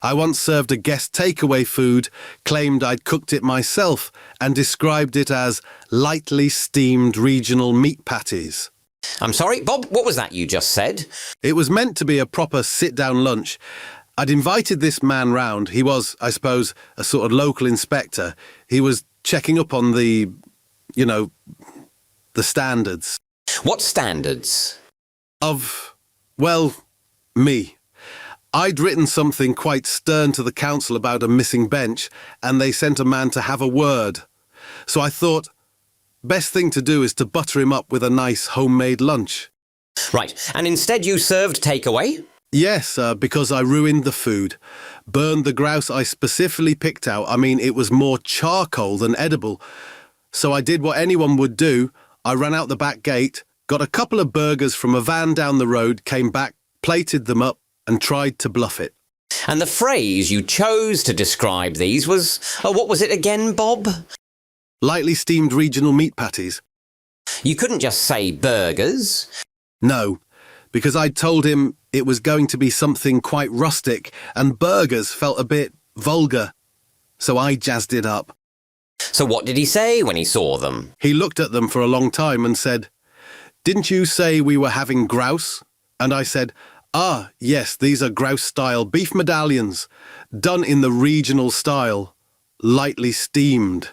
I once served a guest takeaway food, claimed I'd cooked it myself, and described it as lightly steamed regional meat patties. I'm sorry, Bob, what was that you just said? It was meant to be a proper sit-down lunch. I'd invited this man round. He was, I suppose, a sort of local inspector. He was checking up on the standards. What standards? Of, well, me. I'd written something quite stern to the council about a missing bench, and they sent a man to have a word. So I thought, best thing to do is to butter him up with a nice homemade lunch. Right, and instead you served takeaway? Yes, because I ruined the food. Burned the grouse I specifically picked out. I mean, it was more charcoal than edible. So I did what anyone would do. I ran out the back gate, got a couple of burgers from a van down the road, came back, plated them up, and tried to bluff it. And the phrase you chose to describe these was, what was it again, Bob? Lightly steamed regional meat patties. You couldn't just say burgers. No, because I'd told him it was going to be something quite rustic, and burgers felt a bit vulgar. So I jazzed it up. So what did he say when he saw them? He looked at them for a long time and said, "Didn't you say we were having grouse?" And I said, "Ah, yes, these are grouse-style beef medallions, done in the regional style, lightly steamed."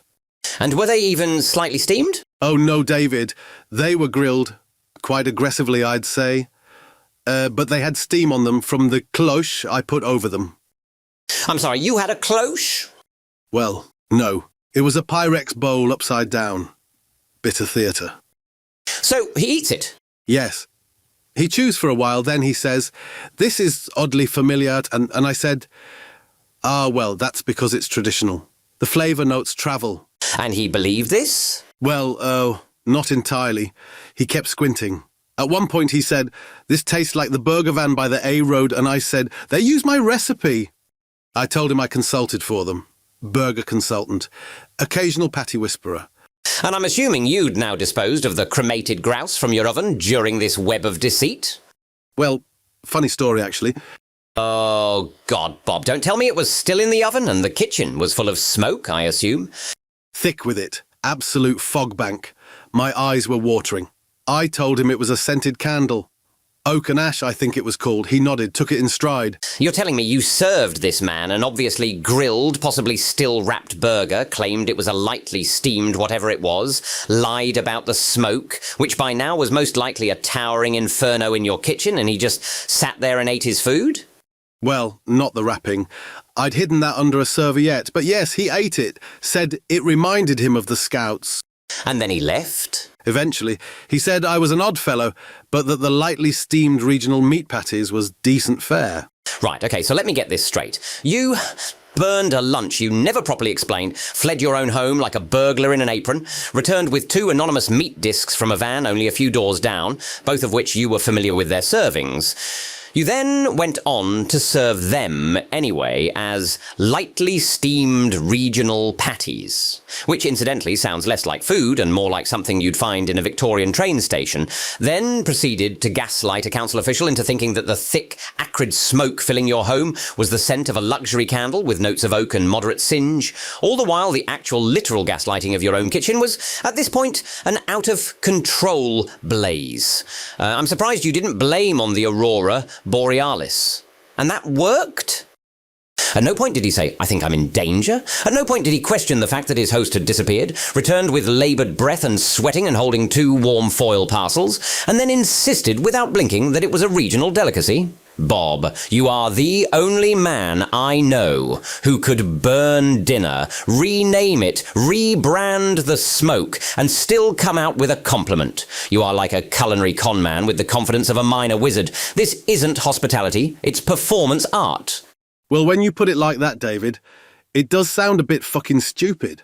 And were they even slightly steamed? Oh, no, David. They were grilled, quite aggressively, I'd say. But they had steam on them from the cloche I put over them. I'm sorry, you had a cloche? Well, no. It was a Pyrex bowl upside down. Bit of theatre. So he eats it? Yes. He chews for a while, then he says, "This is oddly familiar," and I said, "Ah, well, that's because it's traditional. The flavour notes travel." And he believed this? Well, not entirely. He kept squinting. At one point he said, "This tastes like the burger van by the A Road," and I said, "They use my recipe." I told him I consulted for them. Burger consultant. Occasional patty whisperer. And I'm assuming you'd now disposed of the cremated grouse from your oven during this web of deceit? Well, funny story, actually. Oh, God, Bob, don't tell me it was still in the oven and the kitchen was full of smoke, I assume. Thick with it. Absolute fog bank. My eyes were watering. I told him it was a scented candle. Oak and ash, I think it was called. He nodded, took it in stride. You're telling me you served this man an obviously grilled, possibly still wrapped burger, claimed it was a lightly steamed whatever it was, lied about the smoke, which by now was most likely a towering inferno in your kitchen, and he just sat there and ate his food? Well, not the wrapping. I'd hidden that under a serviette, but yes, he ate it, said it reminded him of the Scouts. And then he left? Eventually, he said I was an odd fellow, but that the lightly steamed regional meat patties was decent fare. Right, okay, so let me get this straight. You burned a lunch you never properly explained, fled your own home like a burglar in an apron, returned with 2 anonymous meat discs from a van only a few doors down, both of which you were familiar with their servings. You then went on to serve them anyway as lightly steamed regional patties, which incidentally sounds less like food and more like something you'd find in a Victorian train station, then proceeded to gaslight a council official into thinking that the thick, acrid smoke filling your home was the scent of a luxury candle with notes of oak and moderate singe. All the while, the actual literal gaslighting of your own kitchen was, at this point, an out-of-control blaze. I'm surprised you didn't blame on the Aurora Borealis. And that worked? At no point did he say, "I think I'm in danger." At no point did he question the fact that his host had disappeared, returned with laboured breath and sweating and holding 2 warm foil parcels, and then insisted without blinking that it was a regional delicacy. Bob, you are the only man I know who could burn dinner, rename it, rebrand the smoke, and still come out with a compliment. You are like a culinary con man with the confidence of a minor wizard. This isn't hospitality, it's performance art. Well, when you put it like that, David, it does sound a bit fucking stupid.